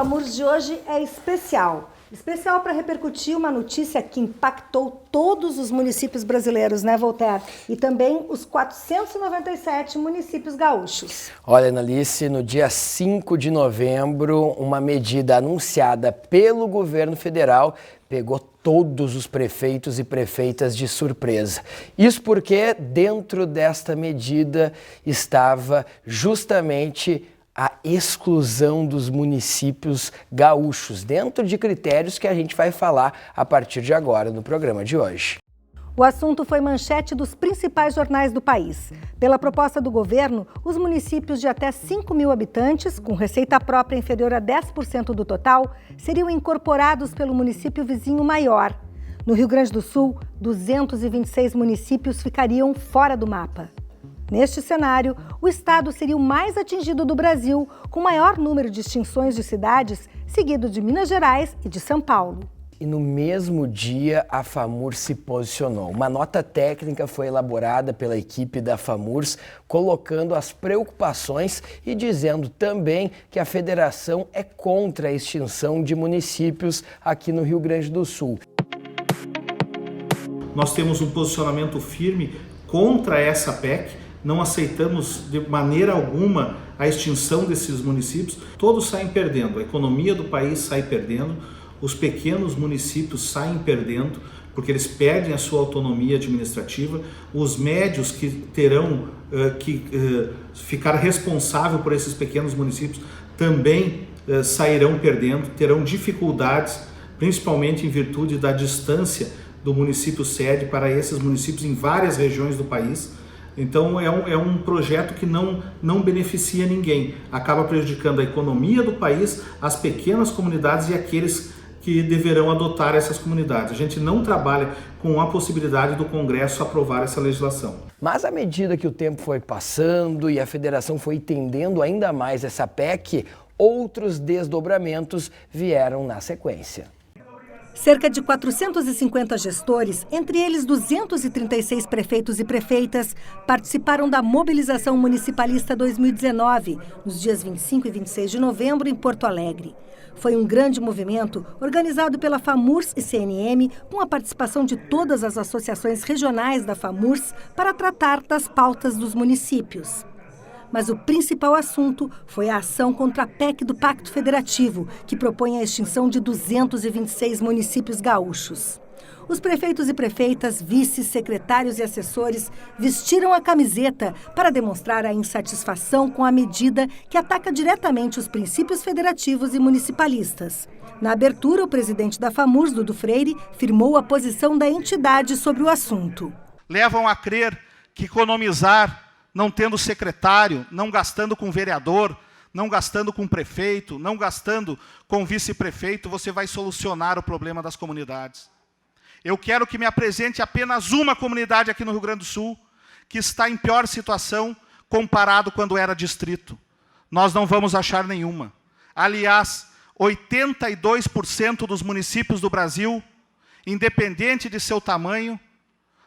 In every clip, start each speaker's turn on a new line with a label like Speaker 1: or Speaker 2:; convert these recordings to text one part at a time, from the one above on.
Speaker 1: FAMURS de hoje é especial. Especial para repercutir uma notícia que impactou todos os municípios brasileiros, né, Voltaire? E também os 497 municípios gaúchos.
Speaker 2: Olha, Analice, no dia 5 de novembro, uma medida anunciada pelo governo federal pegou todos os prefeitos e prefeitas de surpresa. Isso porque dentro desta medida estava justamente a exclusão dos municípios gaúchos, dentro de critérios que a gente vai falar a partir de agora no programa de hoje.
Speaker 1: O assunto foi manchete dos principais jornais do país. Pela proposta do governo, os municípios de até 5 mil habitantes, com receita própria inferior a 10% do total, seriam incorporados pelo município vizinho maior. No Rio Grande do Sul, 226 municípios ficariam fora do mapa. Neste cenário, o estado seria o mais atingido do Brasil, com maior número de extinções de cidades, seguido de Minas Gerais e de São Paulo.
Speaker 2: E no mesmo dia, a FAMURS se posicionou. Uma nota técnica foi elaborada pela equipe da FAMURS, colocando as preocupações e dizendo também que a federação é contra a extinção de municípios aqui no Rio Grande do Sul.
Speaker 3: Nós temos um posicionamento firme contra essa PEC. Não aceitamos de maneira alguma a extinção desses municípios. Todos saem perdendo, a economia do país sai perdendo, os pequenos municípios saem perdendo, porque eles perdem a sua autonomia administrativa, os médios que terão que ficar responsável por esses pequenos municípios também sairão perdendo, terão dificuldades, principalmente em virtude da distância do município sede para esses municípios em várias regiões do país. Então é um projeto que não beneficia ninguém, acaba prejudicando a economia do país, as pequenas comunidades e aqueles que deverão adotar essas comunidades. A gente não trabalha com a possibilidade do Congresso aprovar essa legislação.
Speaker 2: Mas à medida que o tempo foi passando e a federação foi entendendo ainda mais essa PEC, outros desdobramentos vieram na sequência.
Speaker 1: Cerca de 450 gestores, entre eles 236 prefeitos e prefeitas, participaram da Mobilização Municipalista 2019, nos dias 25 e 26 de novembro, em Porto Alegre. Foi um grande movimento organizado pela FAMURS e CNM, com a participação de todas as associações regionais da FAMURS para tratar das pautas dos municípios. Mas o principal assunto foi a ação contra a PEC do Pacto Federativo, que propõe a extinção de 226 municípios gaúchos. Os prefeitos e prefeitas, vices, secretários e assessores vestiram a camiseta para demonstrar a insatisfação com a medida que ataca diretamente os princípios federativos e municipalistas. Na abertura, o presidente da FAMURS, Dudu Freire, firmou a posição da entidade sobre o assunto.
Speaker 4: Levam a crer que economizar não tendo secretário, não gastando com vereador, não gastando com prefeito, não gastando com vice-prefeito, você vai solucionar o problema das comunidades. Eu quero que me apresente apenas uma comunidade aqui no Rio Grande do Sul que está em pior situação comparado quando era distrito. Nós não vamos achar nenhuma. Aliás, 82% dos municípios do Brasil, independente de seu tamanho,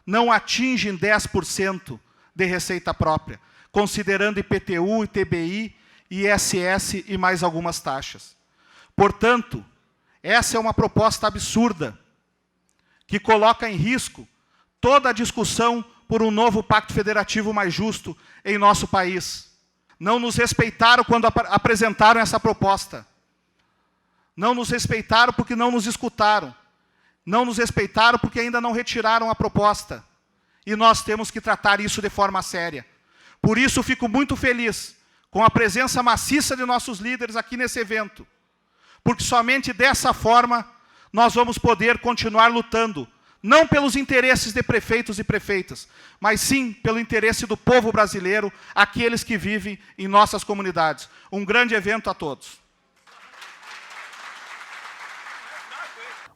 Speaker 4: não atingem 10% de receita própria, considerando IPTU, ITBI, ISS e mais algumas taxas. Portanto, essa é uma proposta absurda, que coloca em risco toda a discussão por um novo pacto federativo mais justo em nosso país. Não nos respeitaram quando apresentaram essa proposta. Não nos respeitaram porque não nos escutaram. Não nos respeitaram porque ainda não retiraram a proposta. E nós temos que tratar isso de forma séria. Por isso, fico muito feliz com a presença maciça de nossos líderes aqui nesse evento, porque somente dessa forma nós vamos poder continuar lutando, não pelos interesses de prefeitos e prefeitas, mas sim pelo interesse do povo brasileiro, aqueles que vivem em nossas comunidades. Um grande evento a todos.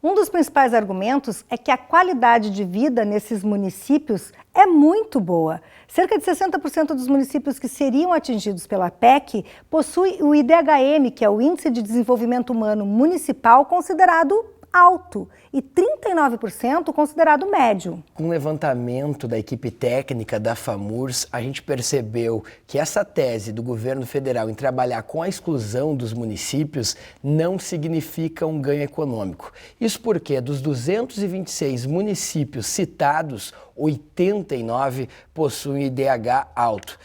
Speaker 1: Um dos principais argumentos é que a qualidade de vida nesses municípios é muito boa. Cerca de 60% dos municípios que seriam atingidos pela PEC possuem o IDHM, que é o Índice de Desenvolvimento Humano Municipal, considerado alto e 39% considerado médio.
Speaker 2: Com o levantamento da equipe técnica da FAMURS, a gente percebeu que essa tese do governo federal em trabalhar com a exclusão dos municípios não significa um ganho econômico. Isso porque dos 226 municípios citados, 89 possuem IDH alto.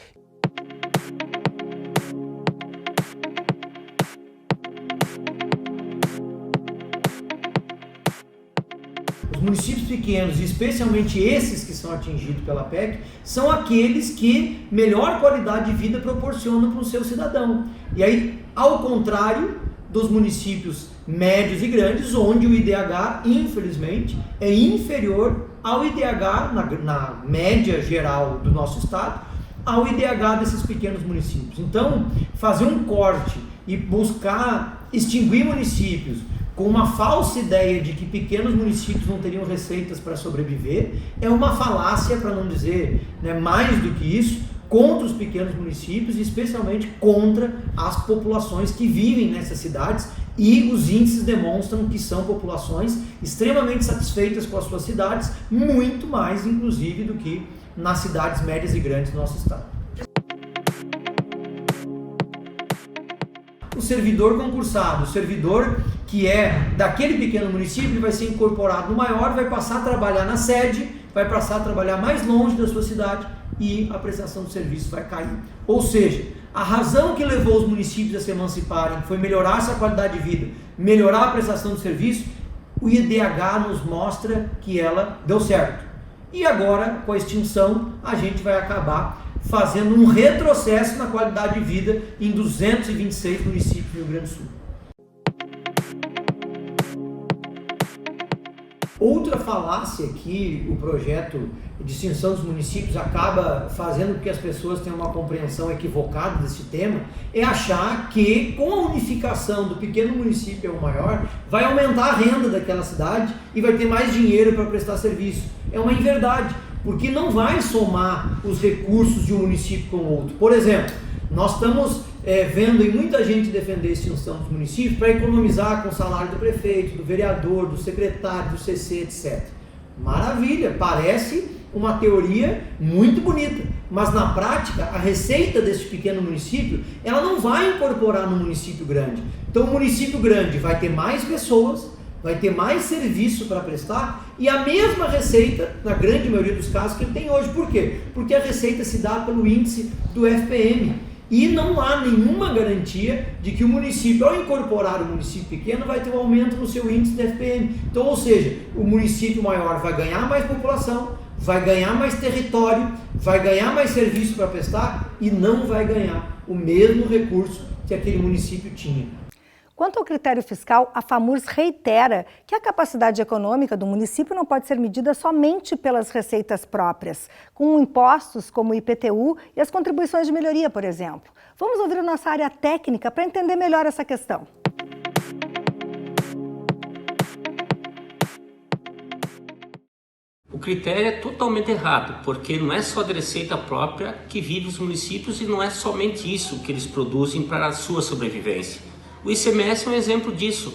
Speaker 5: Os municípios pequenos, especialmente esses que são atingidos pela PEC, são aqueles que melhor qualidade de vida proporcionam para o seu cidadão. E aí, ao contrário dos municípios médios e grandes, onde o IDH, infelizmente, é inferior ao IDH, na média geral do nosso estado, ao IDH desses pequenos municípios. Então, fazer um corte e buscar extinguir municípios com uma falsa ideia de que pequenos municípios não teriam receitas para sobreviver, é uma falácia, para não dizer, né, mais do que isso, contra os pequenos municípios e especialmente contra as populações que vivem nessas cidades, e os índices demonstram que são populações extremamente satisfeitas com as suas cidades, muito mais inclusive do que nas cidades médias e grandes do nosso estado. O servidor concursado, o servidor que é daquele pequeno município, ele vai ser incorporado no maior, vai passar a trabalhar na sede, vai passar a trabalhar mais longe da sua cidade e a prestação de serviços vai cair. Ou seja, a razão que levou os municípios a se emanciparem foi melhorar essa qualidade de vida, melhorar a prestação de serviço. O IDH nos mostra que ela deu certo. E agora, com a extinção, a gente vai acabar fazendo um retrocesso na qualidade de vida em 226 municípios do Rio Grande do Sul. Outra falácia que o projeto de extinção dos municípios acaba fazendo com que as pessoas tenham uma compreensão equivocada desse tema é achar que com a unificação do pequeno município ao maior vai aumentar a renda daquela cidade e vai ter mais dinheiro para prestar serviço. É uma inverdade, porque não vai somar os recursos de um município com o outro. Por exemplo, nós estamos vendo em muita gente defender a extinção dos municípios para economizar com o salário do prefeito, do vereador, do secretário, do CC, etc. Maravilha, parece uma teoria muito bonita, mas na prática a receita desse pequeno município ela não vai incorporar no município grande. Então o município grande vai ter mais pessoas, vai ter mais serviço para prestar e a mesma receita, na grande maioria dos casos, que ele tem hoje. Por quê? Porque a receita se dá pelo índice do FPM. E não há nenhuma garantia de que o município, ao incorporar o município pequeno, vai ter um aumento no seu índice de FPM. Então, ou seja, o município maior vai ganhar mais população, vai ganhar mais território, vai ganhar mais serviço para prestar e não vai ganhar o mesmo recurso que aquele município tinha.
Speaker 1: Quanto ao critério fiscal, a FAMURS reitera que a capacidade econômica do município não pode ser medida somente pelas receitas próprias, com impostos como o IPTU e as contribuições de melhoria, por exemplo. Vamos ouvir a nossa área técnica para entender melhor essa questão.
Speaker 6: O critério é totalmente errado, porque não é só de receita própria que vive os municípios e não é somente isso que eles produzem para a sua sobrevivência. O ICMS é um exemplo disso.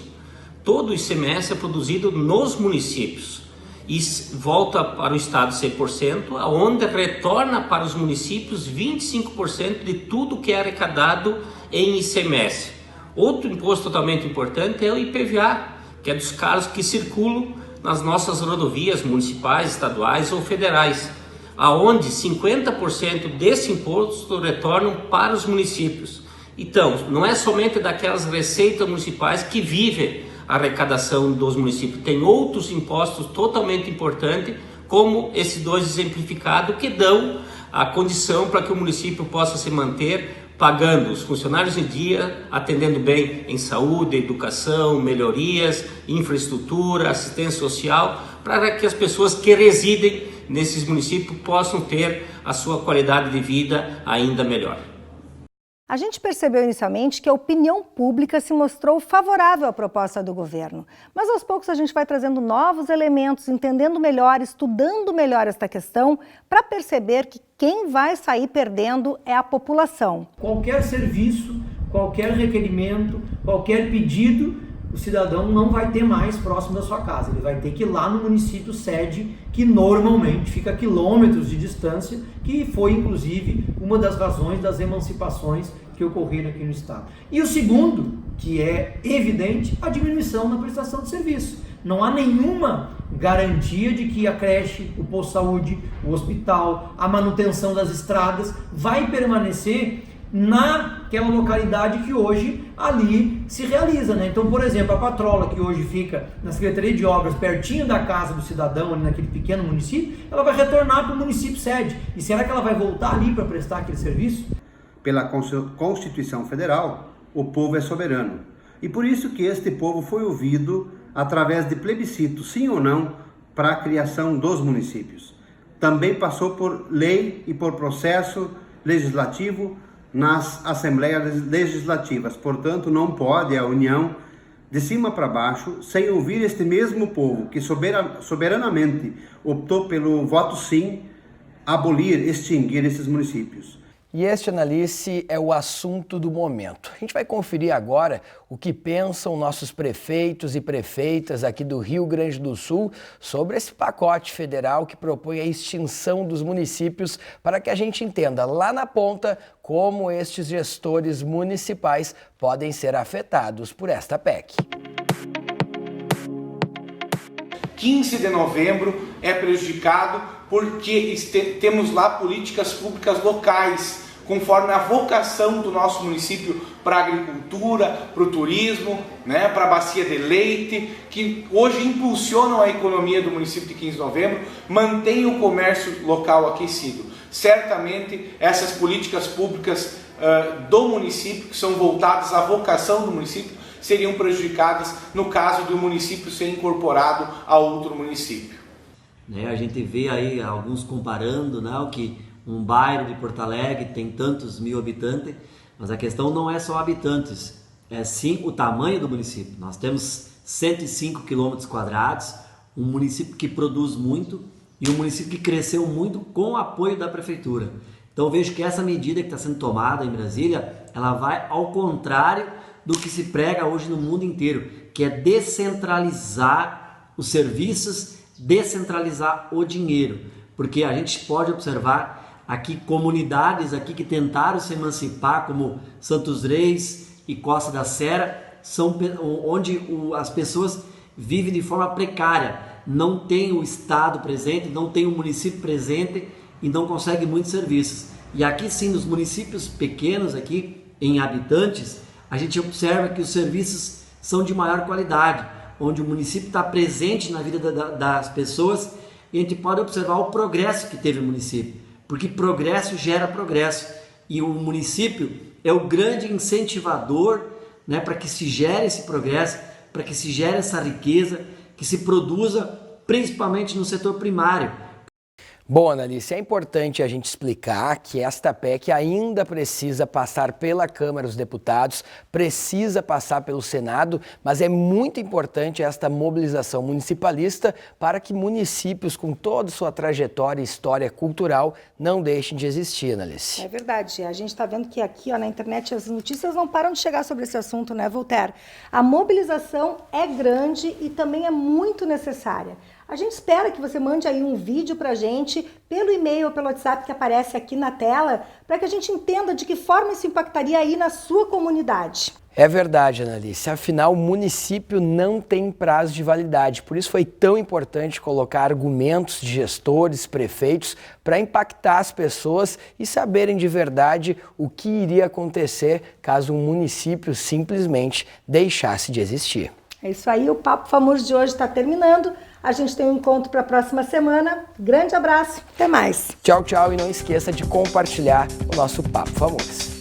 Speaker 6: Todo o ICMS é produzido nos municípios e volta para o Estado 100%, onde retorna para os municípios 25% de tudo que é arrecadado em ICMS. Outro imposto totalmente importante é o IPVA, que é dos carros que circulam nas nossas rodovias municipais, estaduais ou federais, aonde 50% desse imposto retornam para os municípios. Então, não é somente daquelas receitas municipais que vivem a arrecadação dos municípios, tem outros impostos totalmente importantes, como esses dois exemplificados, que dão a condição para que o município possa se manter pagando os funcionários em dia, atendendo bem em saúde, educação, melhorias, infraestrutura, assistência social, para que as pessoas que residem nesses municípios possam ter a sua qualidade de vida ainda melhor.
Speaker 1: A gente percebeu inicialmente que a opinião pública se mostrou favorável à proposta do governo, mas aos poucos a gente vai trazendo novos elementos, entendendo melhor, estudando melhor esta questão, para perceber que quem vai sair perdendo é a população.
Speaker 5: Qualquer serviço, qualquer requerimento, qualquer pedido o cidadão não vai ter mais próximo da sua casa, ele vai ter que ir lá no município sede, que normalmente fica a quilômetros de distância, que foi inclusive uma das razões das emancipações que ocorreram aqui no estado. E o segundo, que é evidente, a diminuição na prestação de serviço. Não há nenhuma garantia de que a creche, o posto de saúde, o hospital, a manutenção das estradas vai permanecer naquela localidade que hoje ali se realiza, né? Então, por exemplo, a patrola que hoje fica na Secretaria de Obras, pertinho da casa do cidadão, ali naquele pequeno município, ela vai retornar para o município sede. E será que ela vai voltar ali para prestar aquele serviço?
Speaker 7: Pela Constituição Federal, o povo é soberano. E por isso que este povo foi ouvido através de plebiscito, sim ou não, para a criação dos municípios. Também passou por lei e por processo legislativo nas assembleias legislativas. Portanto, não pode a União, de cima para baixo, sem ouvir este mesmo povo que soberanamente optou pelo voto sim, abolir, extinguir esses municípios.
Speaker 2: E este, Analice, é o assunto do momento. A gente vai conferir agora o que pensam nossos prefeitos e prefeitas aqui do Rio Grande do Sul sobre esse pacote federal que propõe a extinção dos municípios, para que a gente entenda lá na ponta como estes gestores municipais podem ser afetados por esta PEC.
Speaker 8: 15 de novembro é prejudicado porque temos lá políticas públicas locais, conforme a vocação do nosso município para a agricultura, para o turismo, né, para a bacia de leite, que hoje impulsionam a economia do município de 15 de novembro, mantém o comércio local aquecido. Certamente essas políticas públicas do município, que são voltadas à vocação do município, seriam prejudicadas no caso do município ser incorporado a outro município.
Speaker 9: A gente vê aí alguns comparando, né, o que um bairro de Porto Alegre tem tantos mil habitantes, mas a questão não é só habitantes, é sim o tamanho do município. Nós temos 105 km², um município que produz muito e um município que cresceu muito com o apoio da prefeitura. Então vejo que essa medida que está sendo tomada em Brasília, ela vai ao contrário do que se prega hoje no mundo inteiro, que é descentralizar os serviços, descentralizar o dinheiro, porque a gente pode observar aqui comunidades aqui que tentaram se emancipar, como Santos Reis e Costa da Serra, são onde as pessoas vivem de forma precária, não tem o Estado presente, não tem o município presente e não consegue muitos serviços. E aqui sim, nos municípios pequenos aqui, em habitantes, a gente observa que os serviços são de maior qualidade, onde o município está presente na vida das pessoas, e a gente pode observar o progresso que teve o município, porque progresso gera progresso, e o município é o grande incentivador, né, para que se gere esse progresso, para que se gere essa riqueza, que se produza principalmente no setor primário.
Speaker 2: Bom, Analice, é importante a gente explicar que esta PEC ainda precisa passar pela Câmara dos Deputados, precisa passar pelo Senado, mas é muito importante esta mobilização municipalista para que municípios com toda a sua trajetória e história cultural não deixem de existir, Analice.
Speaker 1: É verdade. A gente está vendo que aqui na internet as notícias não param de chegar sobre esse assunto, né, Voltaire? A mobilização é grande e também é muito necessária. A gente espera que você mande aí um vídeo para a gente pelo e-mail ou pelo WhatsApp que aparece aqui na tela, para que a gente entenda de que forma isso impactaria aí na sua comunidade.
Speaker 2: É verdade, Analice. Afinal, o município não tem prazo de validade. Por isso foi tão importante colocar argumentos de gestores, prefeitos, para impactar as pessoas e saberem de verdade o que iria acontecer caso um município simplesmente deixasse de existir.
Speaker 1: É isso aí, o Papo Famoso de hoje está terminando. A gente tem um encontro para a próxima semana. Grande abraço, até mais.
Speaker 2: Tchau, tchau, e não esqueça de compartilhar o nosso Papo Famoso.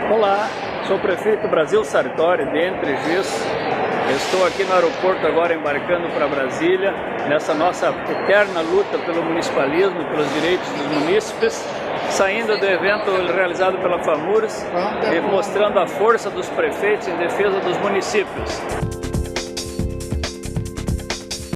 Speaker 10: Olá, sou o prefeito Brasil Sartori de Entre Rios. Eu estou aqui no aeroporto agora embarcando para Brasília, nessa nossa eterna luta pelo municipalismo, pelos direitos dos munícipes, saindo do evento realizado pela FAMURS e mostrando a força dos prefeitos em defesa dos municípios.